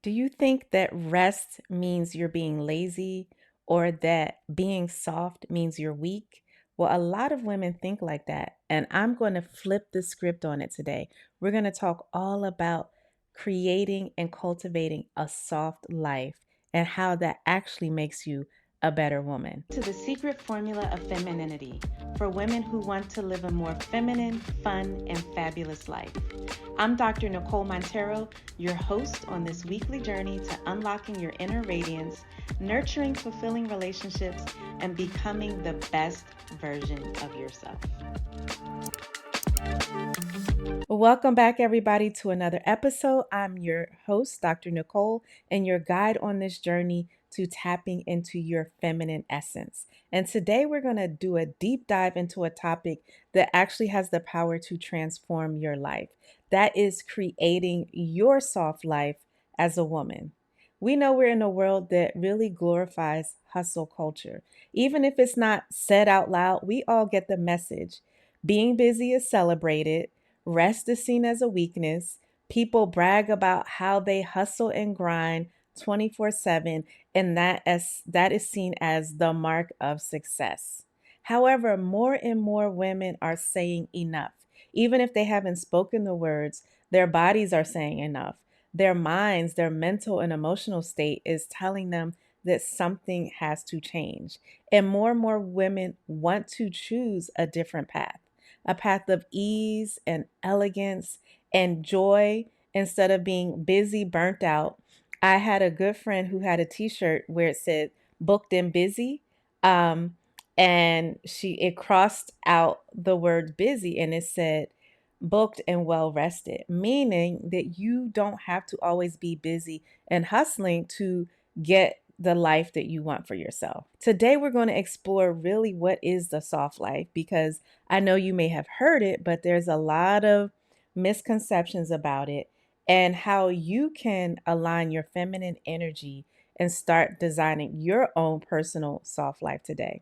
Do you think that rest means you're being lazy or that being soft means you're weak? Well, a lot of women think like that. And I'm going to flip the script on it today. We're going to talk all about creating and cultivating a soft life and how that actually makes you a better woman. To the secret formula of femininity for women who want to live a more feminine, fun, and fabulous life. I'm Dr. Nicole Montero, your host on this weekly journey to unlocking your inner radiance, nurturing fulfilling relationships, and becoming the best version of yourself. Welcome back, everybody, to another episode. I'm your host, Dr. Nicole, and your guide on this journey to tapping into your feminine essence. And today we're going to do a deep dive into a topic that actually has the power to transform your life. That is creating your soft life as a woman. We know we're in a world that really glorifies hustle culture. Even if it's not said out loud, we all get the message. Being busy is celebrated. Rest is seen as a weakness. People brag about how they hustle and grind 24/7, and that is seen as the mark of success. However, more and more women are saying enough. Even if they haven't spoken the words, their bodies are saying enough. Their minds, their mental and emotional state is telling them that something has to change. And more women want to choose a different path, a path of ease and elegance and joy instead of being busy, burnt out. I had a good friend who had a t-shirt where it said booked and busy. Um, and it crossed out the word busy and it said booked and well rested, meaning that you don't have to always be busy and hustling to get the life that you want for yourself. Today, we're going to explore really what is the soft life because I know you may have heard it, but there's a lot of misconceptions about it and how you can align your feminine energy and start designing your own personal soft life today.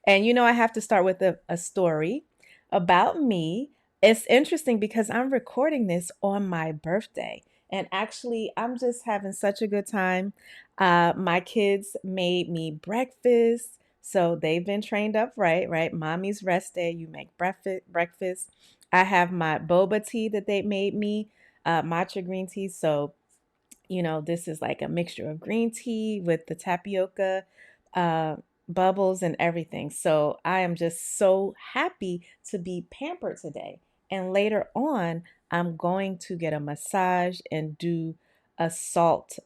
And I have to start with a story about me. It's interesting because I'm recording this on my birthday. And actually, I'm just having such a good time. My kids made me breakfast. So they've been trained up right? Mommy's rest day, you make breakfast. I have my boba tea that they made me, matcha green tea. So this is like a mixture of green tea with the tapioca uh, bubbles and everything. So I am just so happy to be pampered today. And later on, I'm going to get a massage and do a salt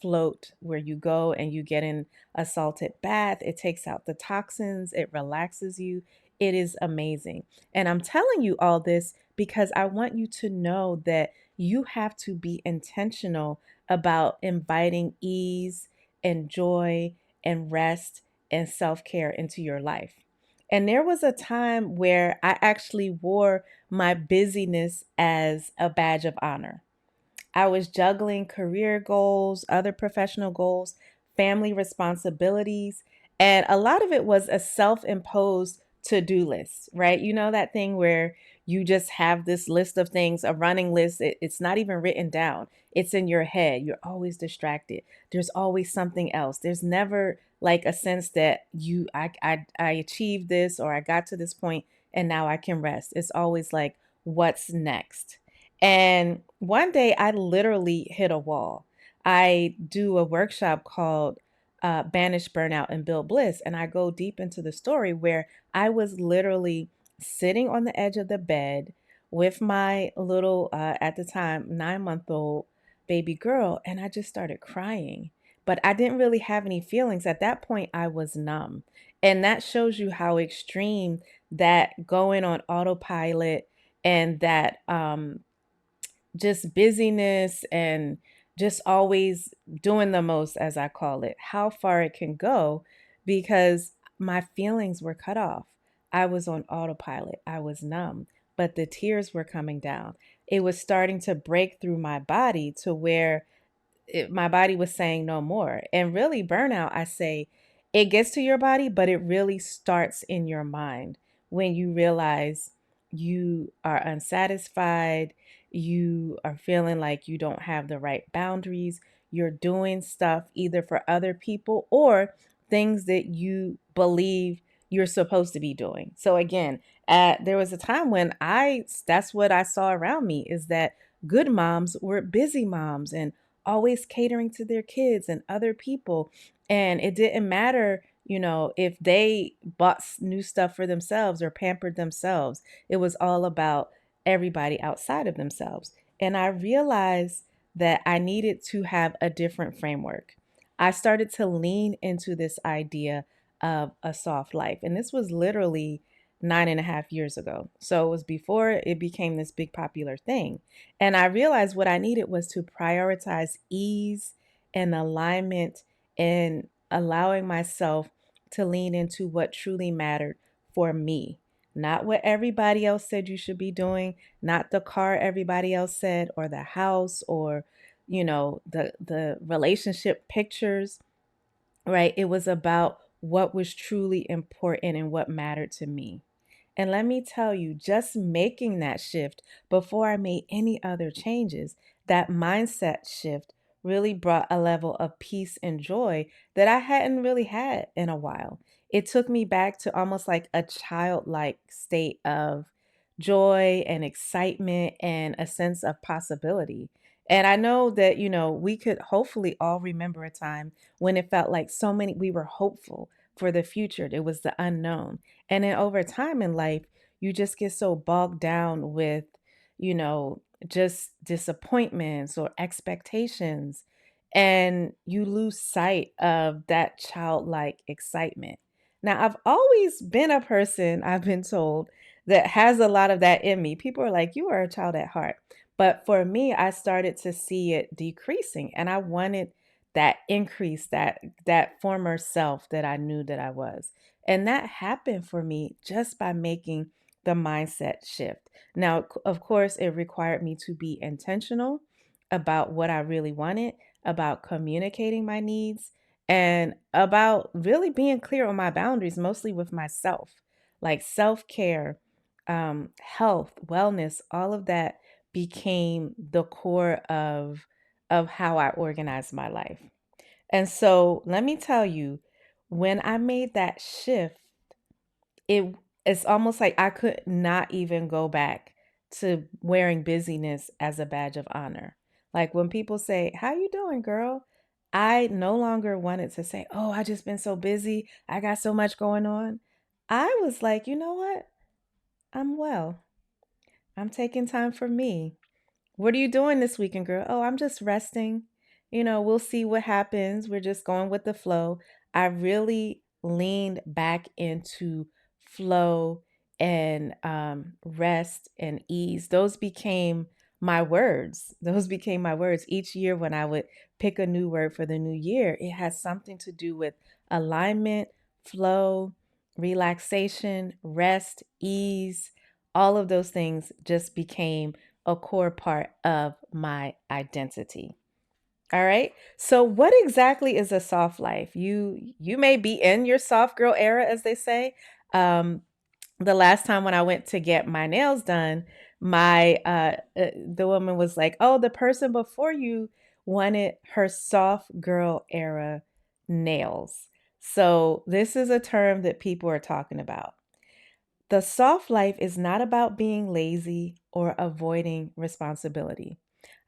float where you go and you get in a salted bath. It takes out the toxins, it relaxes you. It is amazing. And I'm telling you all this because I want you to know that you have to be intentional about inviting ease and joy and rest and self care into your life. And there was a time where I actually wore my busyness as a badge of honor. I was juggling career goals, other professional goals, family responsibilities, and a lot of it was a self imposed to do list, right? You know, that thing where you just have this list of things, a running list. It's not even written down, it's in your head. You're always distracted. There's always something else. There's never like a sense that I achieved this or I got to this point and now I can rest. It's always like, what's next? And one day I literally hit a wall. I do a workshop called Banish Burnout and Build Bliss. And I go deep into the story where I was literally sitting on the edge of the bed with my little, at the time, 9-month old baby girl. And I just started crying. But I didn't really have any feelings. At that point, I was numb. And that shows you how extreme that going on autopilot and that just busyness and just always doing the most, as I call it, how far it can go because my feelings were cut off. I was on autopilot, I was numb, but the tears were coming down. It was starting to break through my body to where my body was saying no more. And really, burnout, I say, it gets to your body, but it really starts in your mind when you realize you are unsatisfied, you are feeling like you don't have the right boundaries, you're doing stuff either for other people or things that you believe you're supposed to be doing. So again, there was a time when that's what I saw around me, is that good moms were busy moms and always catering to their kids and other people. And it didn't matter, if they bought new stuff for themselves or pampered themselves. It was all about everybody outside of themselves. And I realized that I needed to have a different framework. I started to lean into this idea of a soft life. And this was literally 9.5 years ago. So it was before it became this big popular thing. And I realized what I needed was to prioritize ease and alignment and allowing myself to lean into what truly mattered for me. Not what everybody else said you should be doing, not the car everybody else said, or the house, or the relationship pictures, right? It was about what was truly important and what mattered to me. And let me tell you, just making that shift before I made any other changes, that mindset shift really brought a level of peace and joy that I hadn't really had in a while. It took me back to almost like a childlike state of joy and excitement and a sense of possibility. And I know that, we could hopefully all remember a time when it felt like we were hopeful for the future. It was the unknown. And then over time in life, you just get so bogged down with, just disappointments or expectations, and you lose sight of that childlike excitement. Now, I've always been a person, I've been told, that has a lot of that in me. People are like, you are a child at heart. But for me, I started to see it decreasing, and I wanted that increase, that former self that I knew that I was. And that happened for me just by making the mindset shift. Now, of course, it required me to be intentional about what I really wanted, about communicating my needs, and about really being clear on my boundaries, mostly with myself, like self care, health, wellness, all of that became the core of how I organized my life. And so let me tell you, when I made that shift, it it's almost like I could not even go back to wearing busyness as a badge of honor. Like when people say, "How you doing, girl?" I no longer wanted to say, "Oh, I just been so busy. I got so much going on." I was like, "You know what? I'm well. I'm taking time for me. What are you doing this weekend, girl?" "Oh, I'm just resting. We'll see what happens. We're just going with the flow." I really leaned back into flow and rest and ease. Those became my words. Those became my words. Each year, when I would pick a new word for the new year, it has something to do with alignment, flow, relaxation, rest, ease. All of those things just became a core part of my identity. All right. So what exactly is a soft life? You may be in your soft girl era, as they say. Um, the last time when I went to get my nails done, the woman was like, "Oh, the person before you wanted her soft girl era nails." So this is a term that people are talking about. The soft life is not about being lazy or avoiding responsibility.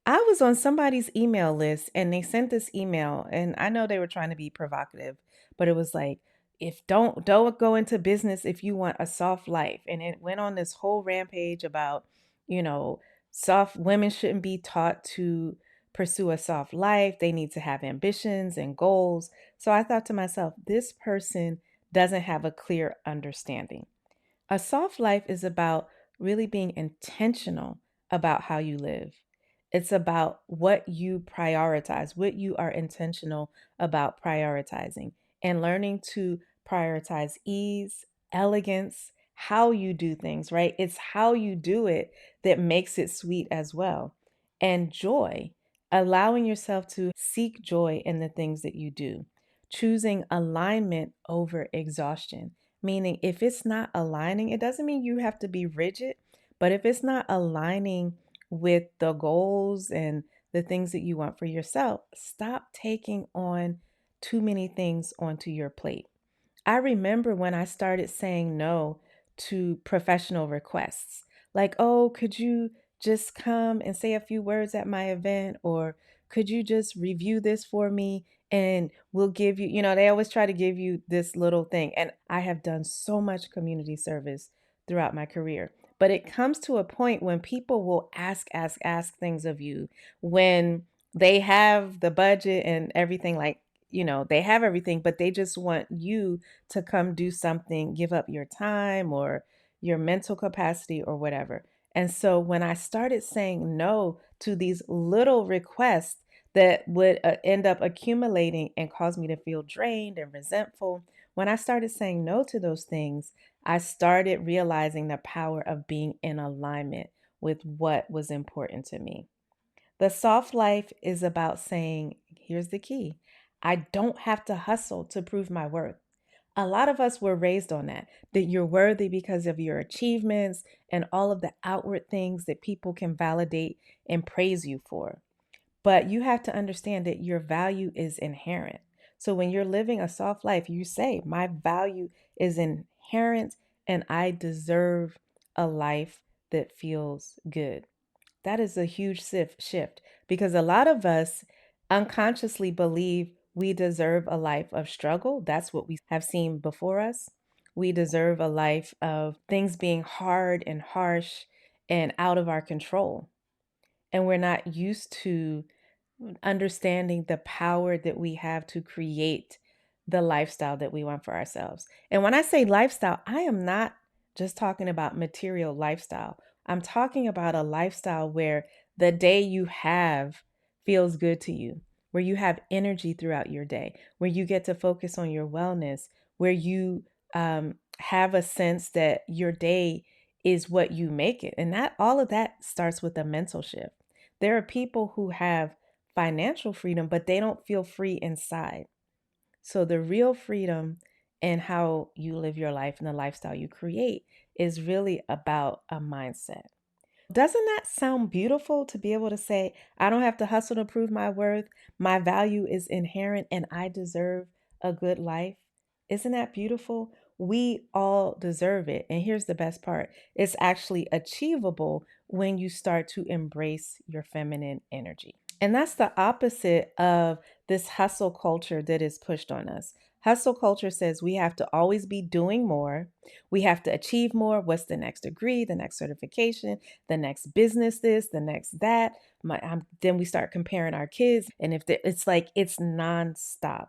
I was on somebody's email list and they sent this email, and I know they were trying to be provocative, but it was like, if don't go into business if you want a soft life. And it went on this whole rampage about, you know, soft women shouldn't be taught to pursue a soft life. They need to have ambitions and goals. So I thought to myself, this person doesn't have a clear understanding. A soft life is about really being intentional about how you live. It's about what you prioritize, what you are intentional about prioritizing, and learning to prioritize ease, elegance, how you do things, right? It's how you do it that makes it sweet as well. And joy, allowing yourself to seek joy in the things that you do, choosing alignment over exhaustion. Meaning, if it's not aligning, it doesn't mean you have to be rigid, but if it's not aligning with the goals and the things that you want for yourself, stop taking on too many things onto your plate. I remember when I started saying no to professional requests, like, oh, could you just come and say a few words at my event? Or could you just review this for me? And we'll give you, they always try to give you this little thing. And I have done so much community service throughout my career. But it comes to a point when people will ask things of you when they have the budget and everything, like, they have everything, but they just want you to come do something, give up your time or your mental capacity or whatever. And so when I started saying no to these little requests that would end up accumulating and cause me to feel drained and resentful, when I started saying no to those things, I started realizing the power of being in alignment with what was important to me. The soft life is about saying, here's the key: I don't have to hustle to prove my worth. A lot of us were raised on that you're worthy because of your achievements and all of the outward things that people can validate and praise you for. But you have to understand that your value is inherent. So when you're living a soft life, you say, my value is inherent and I deserve a life that feels good. That is a huge shift because a lot of us unconsciously believe we deserve a life of struggle. That's what we have seen before us. We deserve a life of things being hard and harsh and out of our control. And we're not used to understanding the power that we have to create the lifestyle that we want for ourselves. And when I say lifestyle, I am not just talking about material lifestyle. I'm talking about a lifestyle where the day you have feels good to you, where you have energy throughout your day, where you get to focus on your wellness, where you have a sense that your day is what you make it. And that all of that starts with a mental shift. There are people who have financial freedom, but they don't feel free inside. So the real freedom and how you live your life and the lifestyle you create is really about a mindset. Doesn't that sound beautiful to be able to say, I don't have to hustle to prove my worth? My value is inherent and I deserve a good life. Isn't that beautiful? We all deserve it. And here's the best part: it's actually achievable when you start to embrace your feminine energy. And that's the opposite of this hustle culture that is pushed on us. Hustle culture says we have to always be doing more. We have to achieve more. What's the next degree, the next certification, the next business, this, the next that. Then we start comparing our kids. And it's like it's nonstop.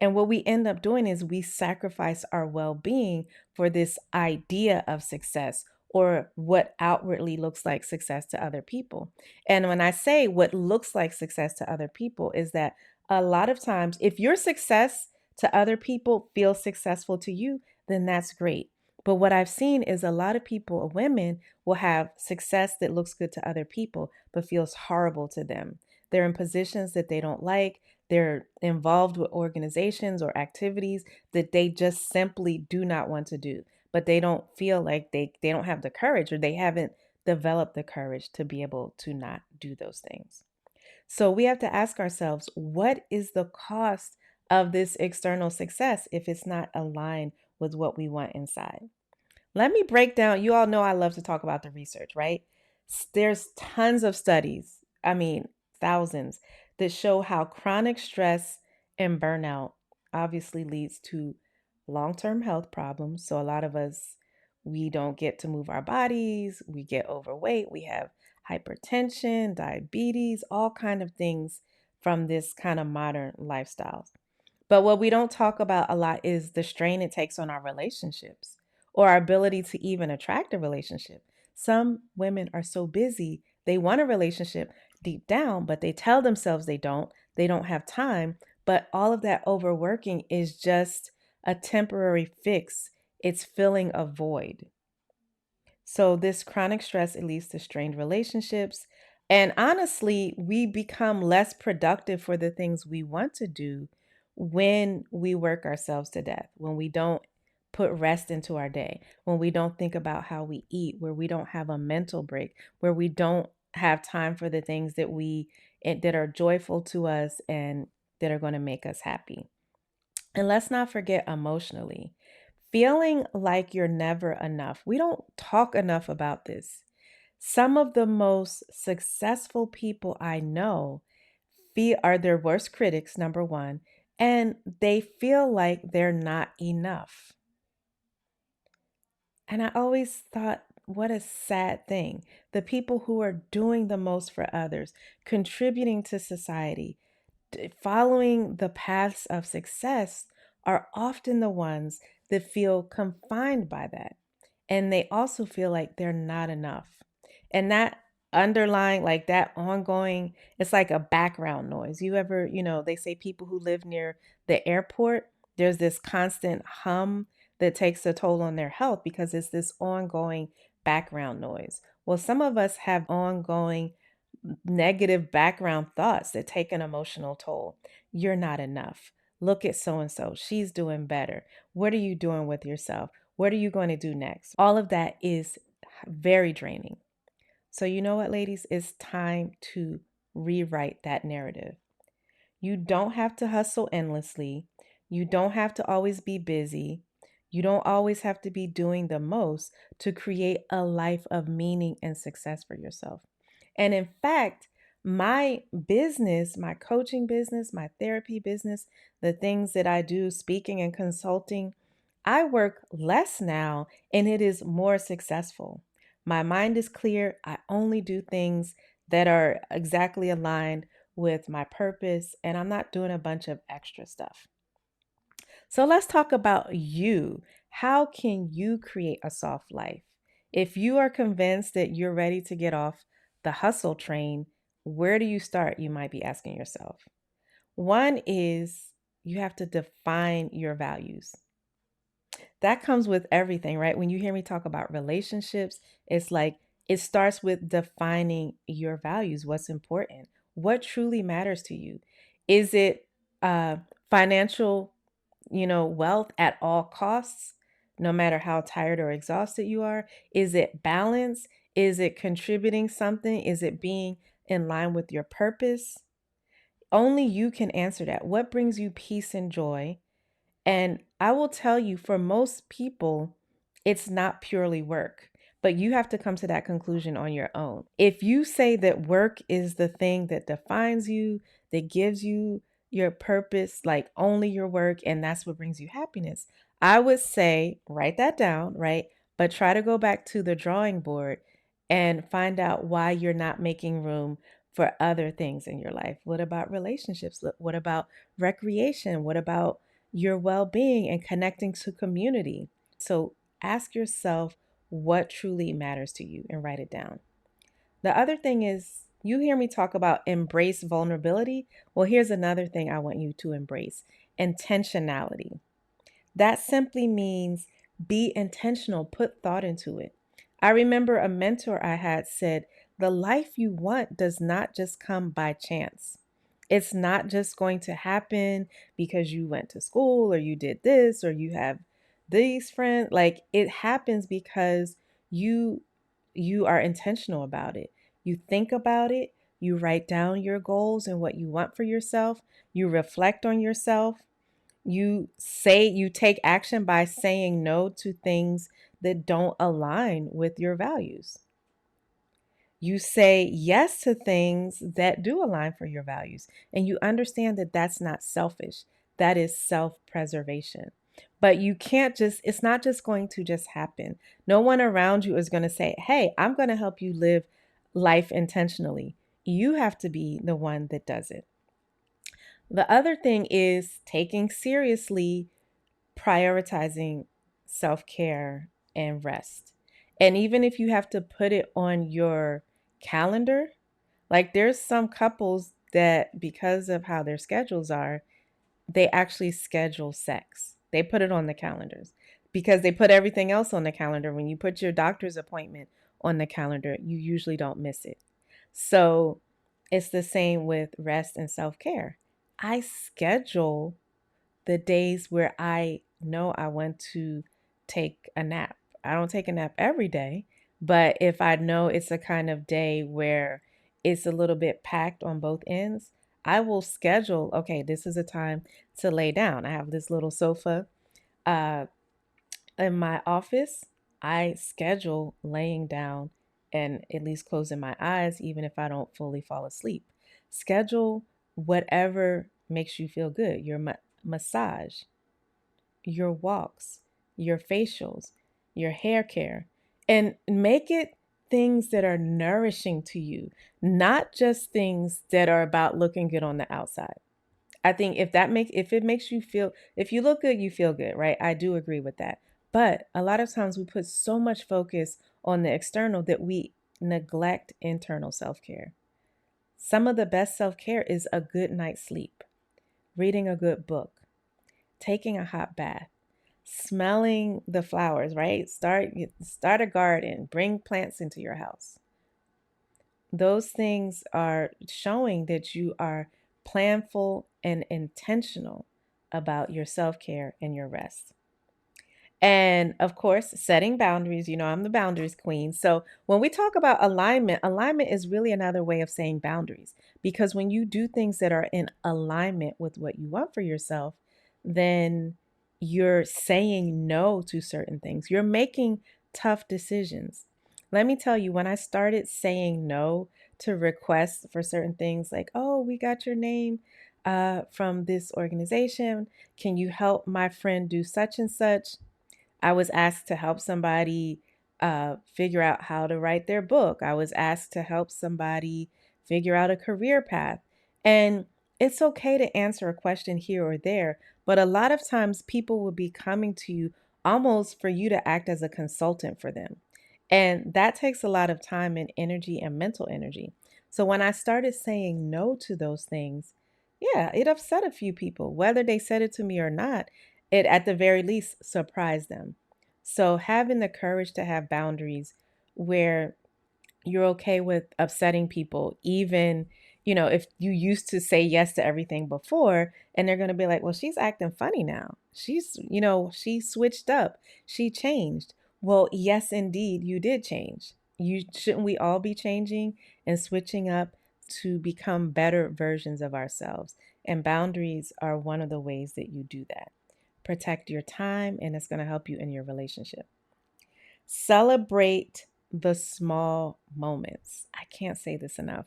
And what we end up doing is we sacrifice our well being for this idea of success or what outwardly looks like success to other people. And when I say what looks like success to other people, is that a lot of times, if your success to other people feels successful to you, then that's great. But what I've seen is a lot of people, women, will have success that looks good to other people, but feels horrible to them. They're in positions that they don't like. They're involved with organizations or activities that they just simply do not want to do, but they don't feel like they don't have the courage, or they haven't developed the courage to be able to not do those things. So we have to ask ourselves, what is the cost of this external success if it's not aligned with what we want inside? Let me break down. You all know I love to talk about the research, right? There's tons of studies, I mean, thousands, that show how chronic stress and burnout obviously leads to long-term health problems. So a lot of us, we don't get to move our bodies, we get overweight, we have hypertension, diabetes, all kind of things from this kind of modern lifestyle. But what we don't talk about a lot is the strain it takes on our relationships or our ability to even attract a relationship. Some women are so busy, they want a relationship deep down, but they tell themselves they don't have time. But all of that overworking is just a temporary fix, it's filling a void. So, this chronic stress, it leads to strained relationships. And honestly, we become less productive for the things we want to do when we work ourselves to death, when we don't put rest into our day, when we don't think about how we eat, where we don't have a mental break, where we don't have time for the things that we that are joyful to us and that are going to make us happy. And let's not forget emotionally. Feeling like you're never enough. We don't talk enough about this. Some of the most successful people I know are their worst critics, number one, and they feel like they're not enough. And I always thought, what a sad thing. The people who are doing the most for others, contributing to society, following the paths of success are often the ones that feel confined by that. And they also feel like they're not enough. And that underlying, like that ongoing, it's like a background noise. You ever, they say people who live near the airport, there's this constant hum that takes a toll on their health because it's this ongoing background noise. Well, some of us have ongoing negative background thoughts that take an emotional toll. You're not enough. Look at so and so. She's doing better. What are you doing with yourself? What are you going to do next? All of that is very draining. So, you know what, ladies? It's time to rewrite that narrative. You don't have to hustle endlessly. You don't have to always be busy. You don't always have to be doing the most to create a life of meaning and success for yourself. And in fact, my business, my coaching business, my therapy business, the things that I do, speaking and consulting, I work less now and it is more successful. My mind is clear. I only do things that are exactly aligned with my purpose, and I'm not doing a bunch of extra stuff. So let's talk about you. How can you create a soft life? If you are convinced that you're ready to get off the hustle train, where do you start? You might be asking yourself. One is you have to define your values. That comes with everything, right? When you hear me talk about relationships, it's like it starts with defining your values, what's important, what truly matters to you. Is it financial, wealth at all costs, no matter how tired or exhausted you are? Is it balance? Is it contributing something? Is it being in line with your purpose? Only you can answer that. What brings you peace and joy? And I will tell you, for most people, it's not purely work, but you have to come to that conclusion on your own. If you say that work is the thing that defines you, that gives you your purpose, like only your work, and that's what brings you happiness, I would say write that down, right? But try to go back to the drawing board and find out why you're not making room for other things in your life. What about relationships? What about recreation? What about your well being and connecting to community? So ask yourself what truly matters to you and write it down. The other thing is, you hear me talk about embrace vulnerability. Well, here's another thing I want you to embrace: intentionality. That simply means be intentional, put thought into it. I remember a mentor I had said, the life you want does not just come by chance. It's not just going to happen because you went to school or you did this or you have these friends. Like, it happens because you you are intentional about it. You think about it, you write down your goals and what you want for yourself, you reflect on yourself, you take action by saying no to things that don't align with your values. You say yes to things that do align for your values, and you understand that that's not selfish. That is self-preservation. But you can't just, it's not just going to just happen. No one around you is going to say, "Hey, I'm going to help you live life intentionally." You have to be the one that does it. The other thing is taking seriously prioritizing self care and rest. And even if you have to put it on your calendar, like there's some couples that, because of how their schedules are, they actually schedule sex. They put it on the calendars because they put everything else on the calendar. When you put your doctor's appointment on the calendar, you usually don't miss it. So it's the same with rest and self care. I schedule the days where I know I want to take a nap. I don't take a nap every day, but if I know it's a kind of day where it's a little bit packed on both ends, I will schedule, okay, this is a time to lay down. I have this little sofa uh, in my office. I schedule laying down and at least closing my eyes, even if I don't fully fall asleep. Schedule whatever makes you feel good, your massage, your walks, your facials, your hair care, and make it things that are nourishing to you, not just things that are about looking good on the outside. I think if it makes you feel, if you look good, you feel good, right? I do agree with that. But a lot of times we put so much focus on the external that we neglect internal self-care. Some of the best self-care is a good night's sleep, reading a good book, taking a hot bath, smelling the flowers, right? Start a garden, bring plants into your house. Those things are showing that you are planful and intentional about your self-care and your rest. And of course, setting boundaries. You know, I'm the boundaries queen. So when we talk about alignment, alignment is really another way of saying boundaries. Because when you do things that are in alignment with what you want for yourself, then you're saying no to certain things. You're making tough decisions. Let me tell you, when I started saying no to requests for certain things, like, oh, we got your name from this organization. Can you help my friend do such and such? I was asked to help somebody figure out how to write their book. I was asked to help somebody figure out a career path. And it's okay to answer a question here or there, but a lot of times people will be coming to you almost for you to act as a consultant for them. And that takes a lot of time and energy and mental energy. So when I started saying no to those things, yeah, it upset a few people. Whether they said it to me or not, it at the very least surprised them. So having the courage to have boundaries where you're okay with upsetting people, even, if you used to say yes to everything before, and they're going to be like, well, she's acting funny now. She switched up. She changed. Well, yes, indeed, you did change. Shouldn't we all be changing and switching up to become better versions of ourselves? And boundaries are one of the ways that you do that. Protect your time, and it's going to help you in your relationship. Celebrate the small moments. I can't say this enough.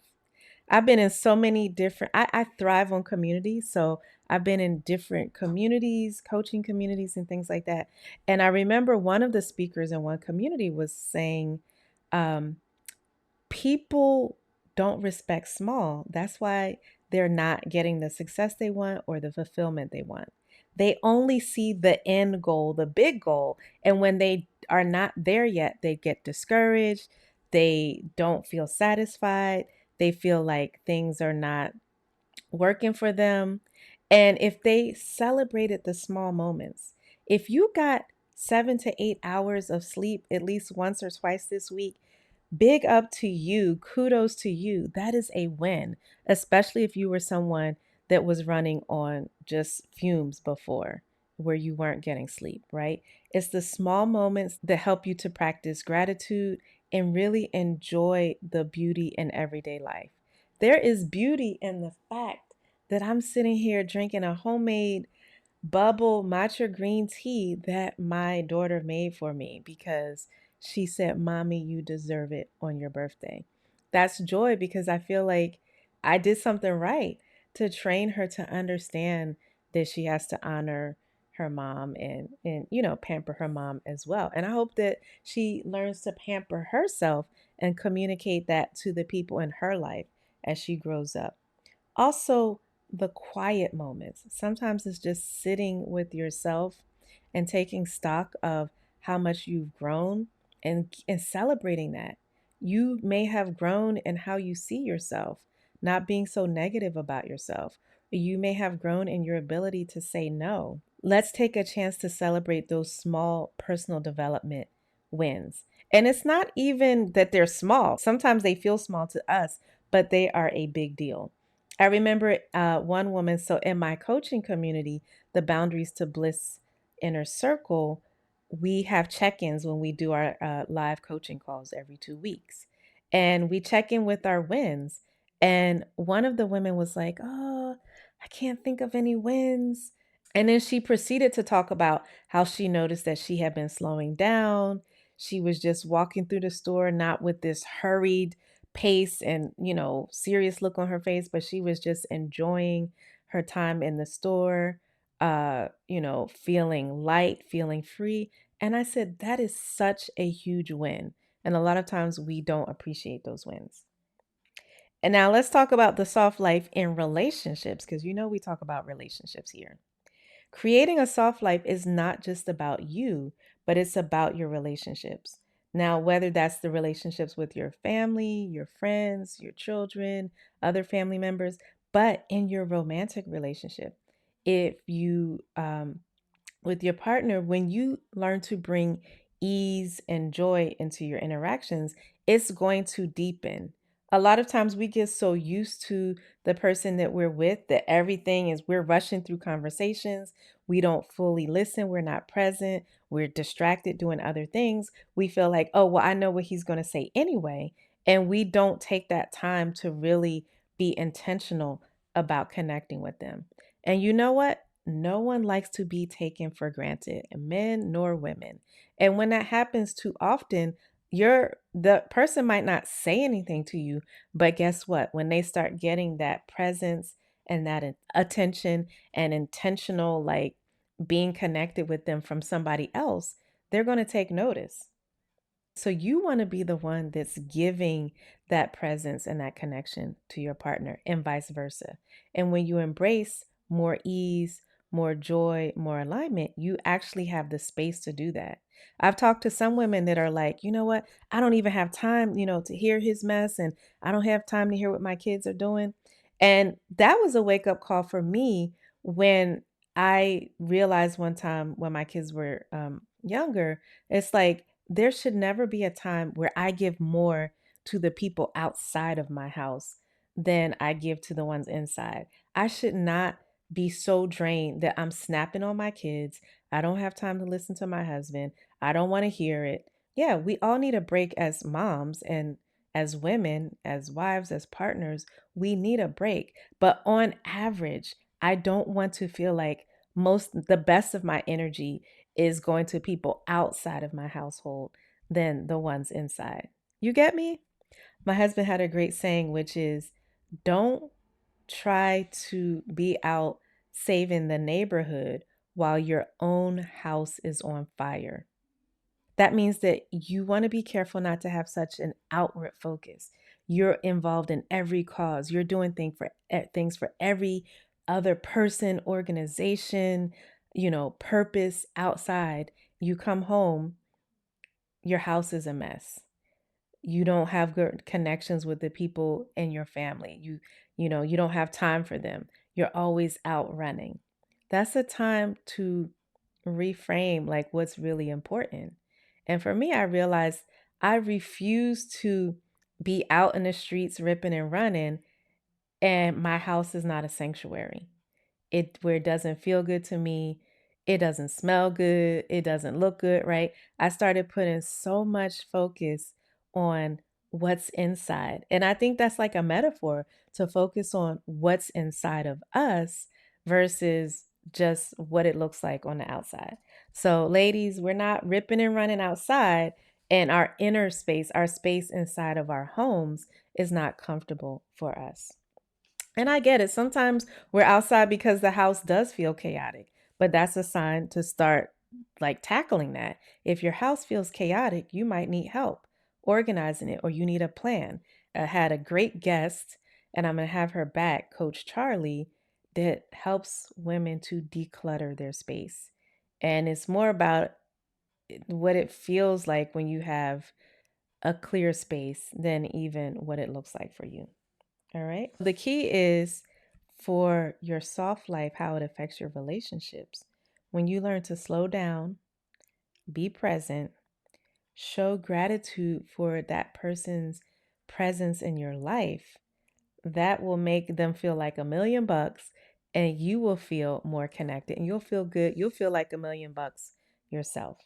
I've been in so many different, I thrive on communities. So I've been in different communities, coaching communities, and things like that. And I remember one of the speakers in one community was saying, um, people don't respect small. That's why they're not getting the success they want or the fulfillment they want. They only see the end goal, the big goal. And when they are not there yet, they get discouraged. They don't feel satisfied. They feel like things are not working for them. And if they celebrated the small moments, if you got 7 to 8 hours of sleep at least once or twice this week, big up to you. Kudos to you. That is a win, especially if you were someone that was running on just fumes before, where you weren't getting sleep, right? It's the small moments that help you to practice gratitude and really enjoy the beauty in everyday life. There is beauty in the fact that I'm sitting here drinking a homemade bubble matcha green tea that my daughter made for me because she said, Mommy, you deserve it on your birthday. That's joy because I feel like I did something right to train her to understand that she has to honor her mom and pamper her mom as well. And I hope that she learns to pamper herself and communicate that to the people in her life as she grows up. Also, the quiet moments. Sometimes it's just sitting with yourself and taking stock of how much you've grown and celebrating that. You may have grown in how you see yourself, not being so negative about yourself. You may have grown in your ability to say no. Let's take a chance to celebrate those small personal development wins. And it's not even that they're small. Sometimes they feel small to us, but they are a big deal. I remember one woman, so in my coaching community, the Boundaries to Bliss Inner Circle, we have check ins when we do our live coaching calls every 2 weeks. And we check in with our wins. And one of the women was like, "Oh, I can't think of any wins." And then she proceeded to talk about how she noticed that she had been slowing down. She was just walking through the store, not with this hurried pace and, serious look on her face, but she was just enjoying her time in the store, feeling light, feeling free. And I said, that is such a huge win. And a lot of times we don't appreciate those wins. And now let's talk about the soft life in relationships, because we talk about relationships here. Creating a soft life is not just about you, but it's about your relationships. Now, whether that's the relationships with your family, your friends, your children, other family members, but in your romantic relationship, if you with your partner, when you learn to bring ease and joy into your interactions, it's going to deepen. A lot of times we get so used to the person that we're with that everything is we're rushing through conversations. We don't fully listen. We're not present. We're distracted doing other things. We feel like, oh, well, I know what he's going to say anyway. And we don't take that time to really be intentional about connecting with them. And you know what? No one likes to be taken for granted, men nor women. And when that happens too often, the person might not say anything to you, but guess what? When they start getting that presence and that attention and intentional, like being connected with them from somebody else, they're going to take notice. So you want to be the one that's giving that presence and that connection to your partner and vice versa. And when you embrace more ease, more joy, more alignment, you actually have the space to do that. I've talked to some women that are like, you know what? I don't even have time, to hear his mess, and I don't have time to hear what my kids are doing. And that was a wake up call for me when I realized one time when my kids were younger, it's like, there should never be a time where I give more to the people outside of my house than I give to the ones inside. I should not be so drained that I'm snapping on my kids. I don't have time to listen to my husband. I don't want to hear it. Yeah, we all need a break as moms and as women, as wives, as partners. We need a break. But on average, I don't want to feel like the best of my energy is going to people outside of my household than the ones inside. You get me? My husband had a great saying, which is don't try to be out saving the neighborhood while your own house is on fire. That means that you want to be careful not to have such an outward focus. You're involved in every cause. You're doing things for every other person, organization, purpose outside. You come home, your house is a mess. You don't have good connections with the people in your family. You don't have time for them. You're always out running. That's a time to reframe like what's really important. And for me, I realized I refuse to be out in the streets ripping and running, and my house is not a sanctuary. Where it doesn't feel good to me, it doesn't smell good, it doesn't look good, right? I started putting so much focus on what's inside. And I think that's like a metaphor to focus on what's inside of us versus just what it looks like on the outside. So, ladies, we're not ripping and running outside, and our inner space, our space inside of our homes, is not comfortable for us. And I get it. Sometimes we're outside because the house does feel chaotic, but that's a sign to start like tackling that. If your house feels chaotic, you might need help organizing it or you need a plan. I had a great guest, and I'm going to have her back, Coach Charlie, that helps women to declutter their space. And it's more about what it feels like when you have a clear space than even what it looks like for you. All right. The key is for your soft life, how it affects your relationships. When you learn to slow down, be present, show gratitude for that person's presence in your life, that will make them feel like $1,000,000, and you will feel more connected and you'll feel good. You'll feel like $1,000,000 yourself.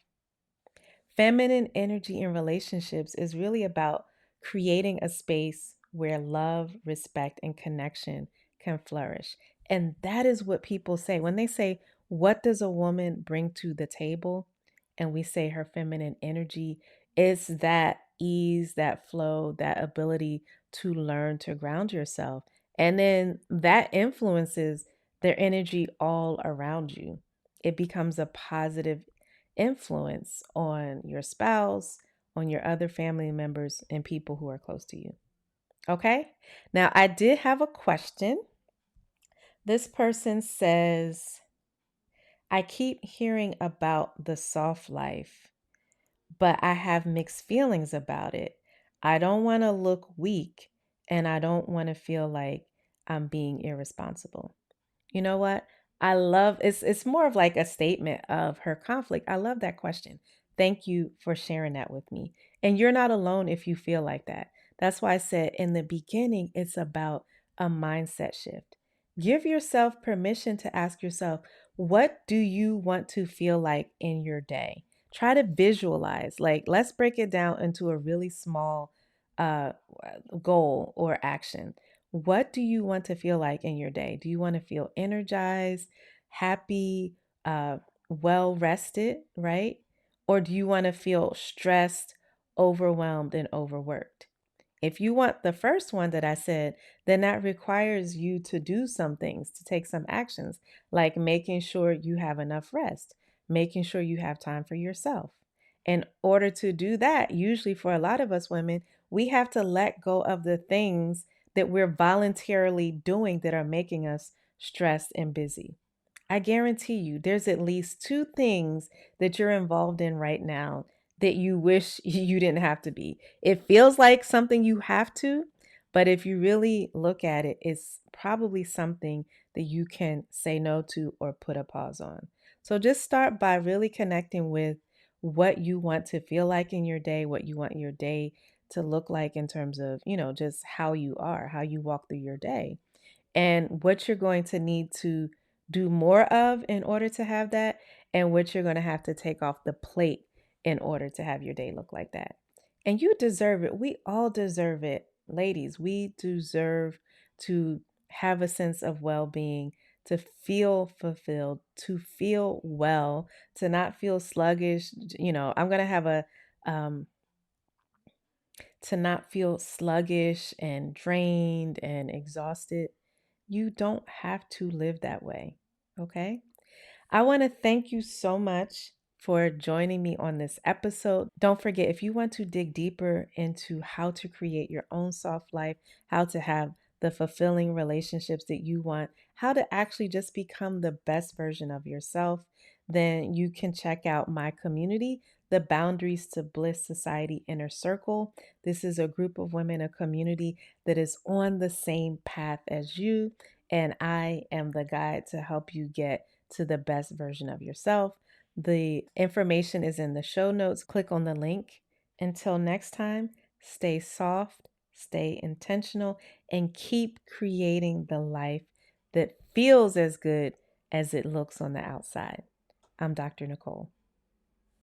Feminine energy in relationships is really about creating a space where love, respect, and connection can flourish. And that is what people say when they say, what does a woman bring to the table? And we say her feminine energy is that ease, that flow, that ability to learn to ground yourself. And then that influences their energy all around you. It becomes a positive influence on your spouse, on your other family members, and people who are close to you. Okay. Now, I did have a question. This person says, I keep hearing about the soft life, but I have mixed feelings about it. I don't want to look weak and I don't want to feel like I'm being irresponsible. You know what? I love it's more of like a statement of her conflict. I love that question. Thank you for sharing that with me. And you're not alone if you feel like that. That's why I said in the beginning it's about a mindset shift. Give yourself permission to ask yourself, what do you want to feel like in your day? Try to visualize. Like let's break it down into a really small uh goal or action. What do you want to feel like in your day? Do you want to feel energized, happy, well rested, right? Or do you want to feel stressed, overwhelmed, and overworked? If you want the first one that I said, then that requires you to do some things, to take some actions, like making sure you have enough rest, making sure you have time for yourself. In order to do that, usually for a lot of us women, we have to let go of the things that we're voluntarily doing that are making us stressed and busy. I guarantee you, there's at least two things that you're involved in right now that you wish you didn't have to be. It feels like something you have to, but if you really look at it, it's probably something that you can say no to or put a pause on. So just start by really connecting with what you want to feel like in your day, what you want your day to look like in terms of, just how you are, how you walk through your day and what you're going to need to do more of in order to have that, and what you're going to have to take off the plate in order to have your day look like that. And you deserve it. We all deserve it. Ladies, we deserve to have a sense of well being, to feel fulfilled, to feel well, to not feel sluggish. I'm going to have um, to not feel sluggish and drained and exhausted. You don't have to live that way. Okay. I want to thank you so much for joining me on this episode. Don't forget, if you want to dig deeper into how to create your own soft life, how to have the fulfilling relationships that you want, how to actually just become the best version of yourself, then you can check out my community, the Boundaries to Bliss Society Inner Circle. This is a group of women, a community that is on the same path as you. And I am the guide to help you get to the best version of yourself. The information is in the show notes. Click on the link. Until next time, stay soft, stay intentional, and keep creating the life that feels as good as it looks on the outside. I'm Dr. Nicole.